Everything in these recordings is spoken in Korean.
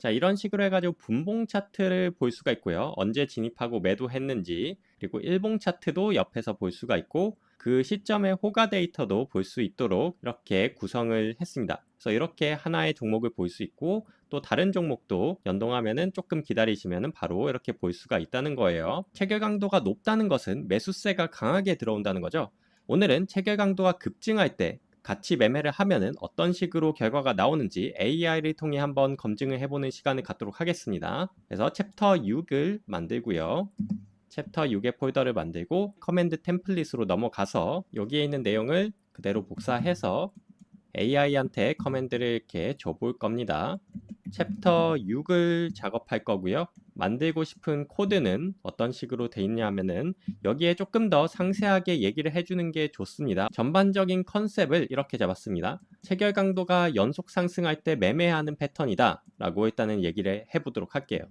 자, 이런 식으로 해가지고 분봉 차트를 볼 수가 있고요. 언제 진입하고 매도했는지, 그리고 일봉 차트도 옆에서 볼 수가 있고, 그 시점의 호가 데이터도 볼 수 있도록 이렇게 구성을 했습니다. 그래서 이렇게 하나의 종목을 볼 수 있고, 또 다른 종목도 연동하면은 조금 기다리시면은 바로 이렇게 볼 수가 있다는 거예요. 체결 강도가 높다는 것은 매수세가 강하게 들어온다는 거죠. 오늘은 체결 강도가 급증할 때 같이 매매를 하면은 어떤 식으로 결과가 나오는지 AI를 통해 한번 검증을 해보는 시간을 갖도록 하겠습니다. 그래서 챕터 6을 만들고요. 챕터 6의 폴더를 만들고 커맨드 템플릿으로 넘어가서 여기에 있는 내용을 그대로 복사해서 AI한테 커맨드를 이렇게 줘볼 겁니다. 챕터 6을 작업할 거고요. 만들고 싶은 코드는 어떤 식으로 돼 있냐면은 여기에 조금 더 상세하게 얘기를 해주는 게 좋습니다. 전반적인 컨셉을 이렇게 잡았습니다. 체결 강도가 연속 상승할 때 매매하는 패턴이다 라고 일단은 얘기를 해보도록 할게요.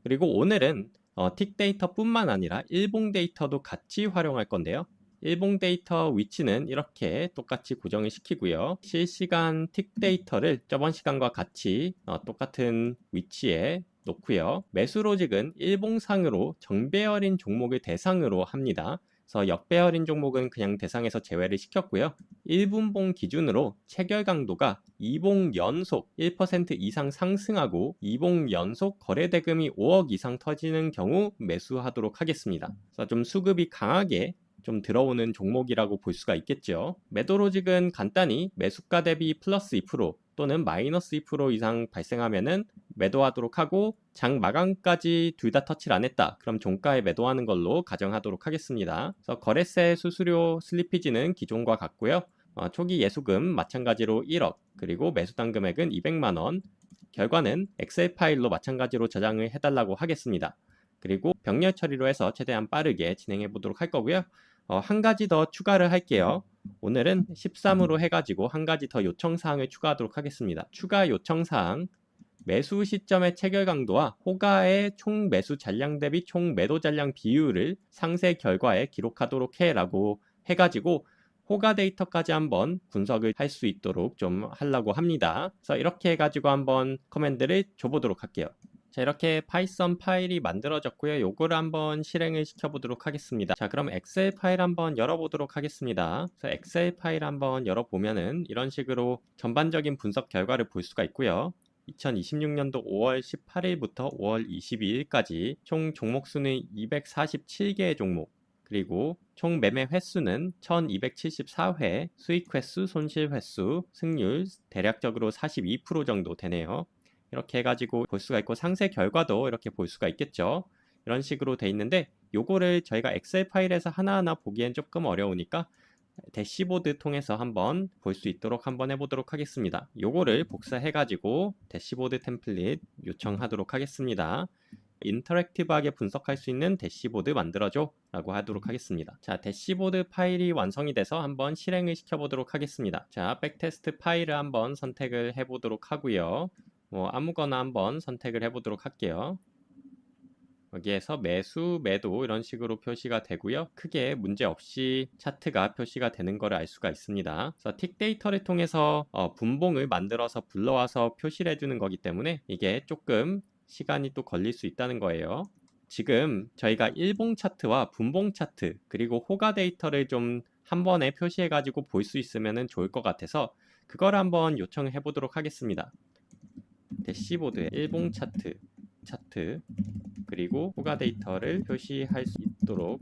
그리고 오늘은 틱 데이터 뿐만 아니라 일봉 데이터도 같이 활용할 건데요. 일봉 데이터 위치는 이렇게 똑같이 고정을 시키고요. 실시간 틱 데이터를 저번 시간과 같이 똑같은 위치에 놓고요. 매수 로직은 일봉상으로 정배열인 종목을 대상으로 합니다. 그래서 역배열인 종목은 그냥 대상에서 제외를 시켰고요. 1분봉 기준으로 체결 강도가 2봉 연속 1% 이상 상승하고 2봉 연속 거래대금이 5억 이상 터지는 경우 매수하도록 하겠습니다. 그래서 좀 수급이 강하게 좀 들어오는 종목이라고 볼 수가 있겠죠. 매도 로직은 간단히 매수가 대비 플러스 2% 또는 마이너스 2% 이상 발생하면은 매도하도록 하고 장 마감까지 둘 다 터치를 안 했다. 그럼 종가에 매도하는 걸로 가정하도록 하겠습니다. 그래서 거래세 수수료 슬리피지는 기존과 같고요. 초기 예수금 마찬가지로 1억 그리고 매수당 금액은 200만 원. 결과는 엑셀 파일로 마찬가지로 저장을 해달라고 하겠습니다. 그리고 병렬 처리로 해서 최대한 빠르게 진행해 보도록 할 거고요. 한 가지 더 추가를 할게요. 오늘은 13으로 해가지고 한 가지 더 요청사항을 추가하도록 하겠습니다. 추가 요청사항 매수 시점의 체결 강도와 호가의 총 매수 잔량 대비 총 매도 잔량 비율을 상세 결과에 기록하도록 해 라고 해가지고 호가 데이터까지 한번 분석을 할 수 있도록 좀 하려고 합니다. 그래서 이렇게 해가지고 한번 커맨드를 줘보도록 할게요. 자, 이렇게 파이썬 파일이 만들어졌고요. 요거를 한번 실행을 시켜보도록 하겠습니다. 자, 그럼 엑셀 파일 한번 열어보도록 하겠습니다. 그래서 엑셀 파일 한번 열어보면은 이런 식으로 전반적인 분석 결과를 볼 수가 있고요. 2026년도 5월 18일부터 5월 22일까지 총 종목 수는 247개의 종목, 그리고 총 매매 횟수는 1274회, 수익 횟수, 손실 횟수, 승률 대략적으로 42% 정도 되네요. 이렇게 해가지고 볼 수가 있고 상세 결과도 이렇게 볼 수가 있겠죠. 이런 식으로 돼 있는데 요거를 저희가 엑셀 파일에서 하나하나 보기엔 조금 어려우니까 대시보드 통해서 한번 볼 수 있도록 한번 해보도록 하겠습니다. 요거를 복사해가지고 대시보드 템플릿 요청하도록 하겠습니다. 인터랙티브하게 분석할 수 있는 대시보드 만들어줘 라고 하도록 하겠습니다. 자, 대시보드 파일이 완성이 돼서 한번 실행을 시켜보도록 하겠습니다. 자, 백테스트 파일을 한번 선택을 해보도록 하고요. 아무거나 한번 선택을 해보도록 할게요. 여기에서 매수, 매도 이런 식으로 표시가 되고요. 크게 문제없이 차트가 표시가 되는 것을 알 수가 있습니다. 그래서 틱 데이터를 통해서 분봉을 만들어서 불러와서 표시를 해주는 거기 때문에 이게 조금 시간이 또 걸릴 수 있다는 거예요. 지금 저희가 일봉 차트와 분봉 차트 그리고 호가 데이터를 좀 한 번에 표시해 가지고 볼 수 있으면 좋을 것 같아서 그걸 한번 요청해 보도록 하겠습니다. 대시보드에 일봉 차트 그리고 호가 데이터를 표시할 수 있도록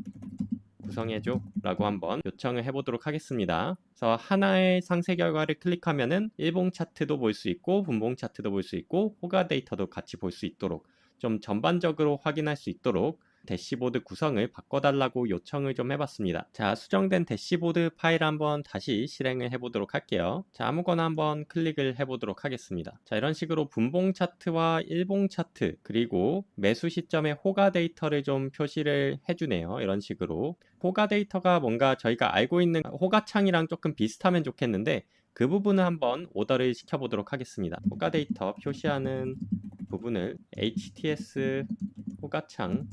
구성해줘 라고 한번 요청을 해보도록 하겠습니다. 그래서 하나의 상세 결과를 클릭하면은 일봉 차트도 볼 수 있고 분봉 차트도 볼 수 있고 호가 데이터도 같이 볼 수 있도록 좀 전반적으로 확인할 수 있도록 대시보드 구성을 바꿔달라고 요청을 좀 해봤습니다. 자, 수정된 대시보드 파일 한번 다시 실행을 해보도록 할게요. 자, 아무거나 한번 클릭을 해보도록 하겠습니다. 자, 이런 식으로 분봉 차트와 일봉 차트 그리고 매수 시점의 호가 데이터를 좀 표시를 해주네요. 이런 식으로 호가 데이터가 뭔가 저희가 알고 있는 호가창이랑 조금 비슷하면 좋겠는데 그 부분을 한번 오더를 시켜보도록 하겠습니다. 호가 데이터 표시하는 부분을 HTS 호가창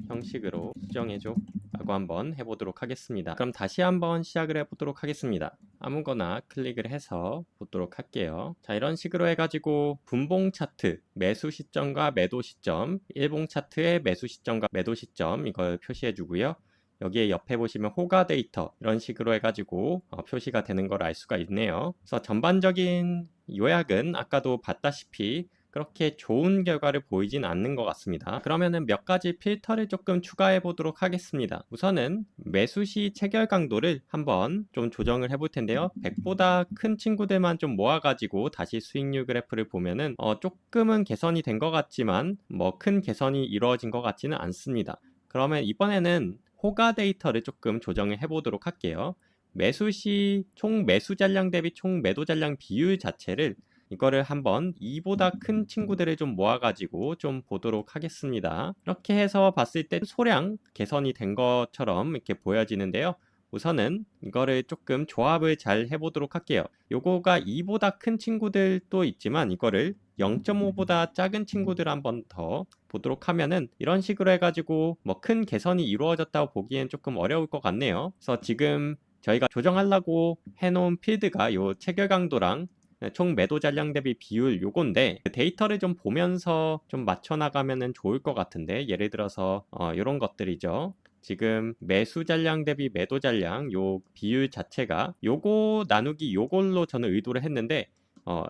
형식으로 수정해줘 라고 한번 해보도록 하겠습니다. 그럼 다시 한번 시작을 해보도록 하겠습니다. 아무거나 클릭을 해서 보도록 할게요. 자, 이런 식으로 해가지고 분봉 차트, 매수 시점과 매도 시점, 일봉 차트의 매수 시점과 매도 시점 이걸 표시해 주고요. 여기에 옆에 보시면 호가 데이터 이런 식으로 해가지고 표시가 되는 걸 알 수가 있네요. 그래서 전반적인 요약은 아까도 봤다시피 그렇게 좋은 결과를 보이진 않는 것 같습니다. 그러면은 몇 가지 필터를 조금 추가해 보도록 하겠습니다. 우선은 매수 시 체결 강도를 한번 좀 조정을 해볼 텐데요. 100보다 큰 친구들만 좀 모아가지고 다시 수익률 그래프를 보면은 조금은 개선이 된 것 같지만 뭐 큰 개선이 이루어진 것 같지는 않습니다. 그러면 이번에는 호가 데이터를 조금 조정을 해보도록 할게요. 매수 시 총 매수 잔량 대비 총 매도 잔량 비율 자체를 이거를 한번 2보다 큰 친구들을 좀 모아가지고 좀 보도록 하겠습니다. 이렇게 해서 봤을 때 소량 개선이 된 것처럼 이렇게 보여지는데요. 우선은 이거를 조금 조합을 잘 해보도록 할게요. 요거가 2보다 큰 친구들도 있지만 이거를 0.5보다 작은 친구들 한번 더 보도록 하면은 이런 식으로 해가지고 뭐 큰 개선이 이루어졌다고 보기엔 조금 어려울 것 같네요. 그래서 지금 저희가 조정하려고 해놓은 필드가 요 체결 강도랑 총 매도 잔량 대비 비율 요건데 데이터를 좀 보면서 좀 맞춰 나가면은 좋을 것 같은데, 예를 들어서 이런 것들이죠. 지금 매수 잔량 대비 매도 잔량 요 비율 자체가 요거 나누기 요걸로 저는 의도를 했는데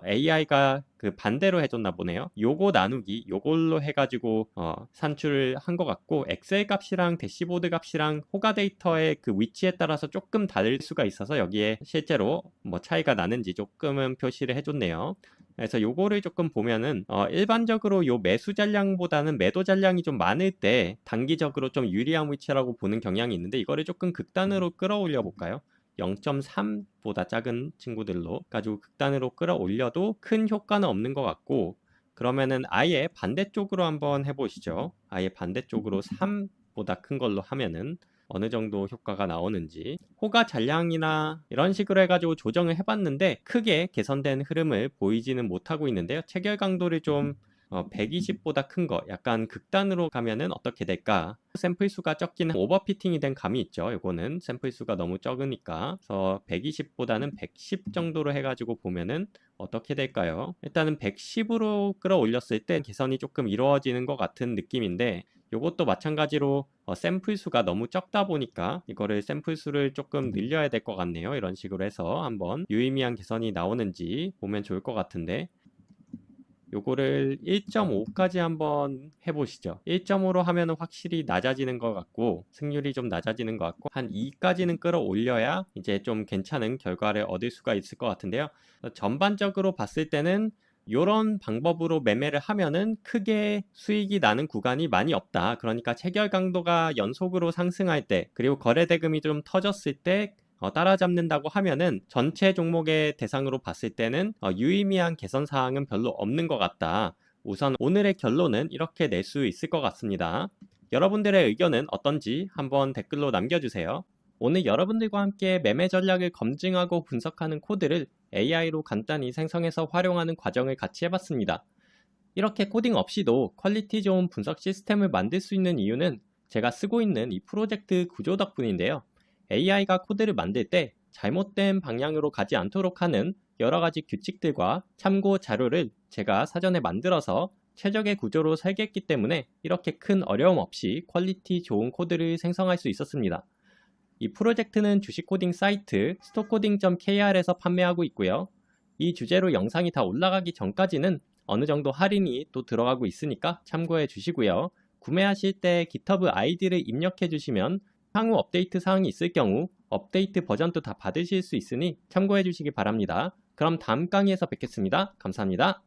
AI가 그 반대로 해줬나 보네요. 요거 나누기 요걸로 해가지고 산출을 한 것 같고, 엑셀 값이랑 대시보드 값이랑 호가 데이터의 그 위치에 따라서 조금 다를 수가 있어서 여기에 실제로 뭐 차이가 나는지 조금은 표시를 해줬네요. 그래서 요거를 조금 보면은 일반적으로 요 매수 잔량보다는 매도 잔량이 좀 많을 때 단기적으로 좀 유리한 위치라고 보는 경향이 있는데, 이거를 조금 극단으로 끌어올려 볼까요? 0.3보다 작은 친구들로 가지고 극단으로 끌어올려도 큰 효과는 없는 것 같고, 그러면은 아예 반대쪽으로 한번 해보시죠. 아예 반대쪽으로 3보다 큰 걸로 하면은 어느 정도 효과가 나오는지. 호가 잔량이나 이런 식으로 해가지고 조정을 해봤는데 크게 개선된 흐름을 보이지는 못하고 있는데요. 체결 강도를 좀 120보다 큰 거, 약간 극단으로 가면은 어떻게 될까? 샘플 수가 적긴 오버피팅이 된 감이 있죠. 이거는 샘플 수가 너무 적으니까. 그래서 120보다는 110 정도로 해가지고 보면은 어떻게 될까요? 일단은 110으로 끌어올렸을 때 개선이 조금 이루어지는 것 같은 느낌인데, 이것도 마찬가지로 샘플 수가 너무 적다 보니까 이거를 샘플 수를 조금 늘려야 될 것 같네요. 이런 식으로 해서 한번 유의미한 개선이 나오는지 보면 좋을 것 같은데, 요거를 1.5까지 한번 해보시죠. 1.5로 하면은 확실히 낮아지는 것 같고 승률이 좀 낮아지는 것 같고, 한 2까지는 끌어올려야 이제 좀 괜찮은 결과를 얻을 수가 있을 것 같은데요. 전반적으로 봤을 때는 이런 방법으로 매매를 하면은 크게 수익이 나는 구간이 많이 없다. 그러니까 체결 강도가 연속으로 상승할 때, 그리고 거래 대금이 좀 터졌을 때 따라잡는다고 하면은 전체 종목의 대상으로 봤을 때는 유의미한 개선 사항은 별로 없는 것 같다. 우선 오늘의 결론은 이렇게 낼 수 있을 것 같습니다. 여러분들의 의견은 어떤지 한번 댓글로 남겨주세요. 오늘 여러분들과 함께 매매 전략을 검증하고 분석하는 코드를 AI로 간단히 생성해서 활용하는 과정을 같이 해봤습니다. 이렇게 코딩 없이도 퀄리티 좋은 분석 시스템을 만들 수 있는 이유는 제가 쓰고 있는 이 프로젝트 구조 덕분인데요. AI가 코드를 만들 때 잘못된 방향으로 가지 않도록 하는 여러 가지 규칙들과 참고 자료를 제가 사전에 만들어서 최적의 구조로 설계했기 때문에 이렇게 큰 어려움 없이 퀄리티 좋은 코드를 생성할 수 있었습니다. 이 프로젝트는 주식 코딩 사이트 stopcoding.kr에서 판매하고 있고요. 이 주제로 영상이 다 올라가기 전까지는 어느 정도 할인이 또 들어가고 있으니까 참고해 주시고요. 구매하실 때 GitHub 아이디를 입력해 주시면 향후 업데이트 사항이 있을 경우 업데이트 버전도 다 받으실 수 있으니 참고해 주시기 바랍니다. 그럼 다음 강의에서 뵙겠습니다. 감사합니다.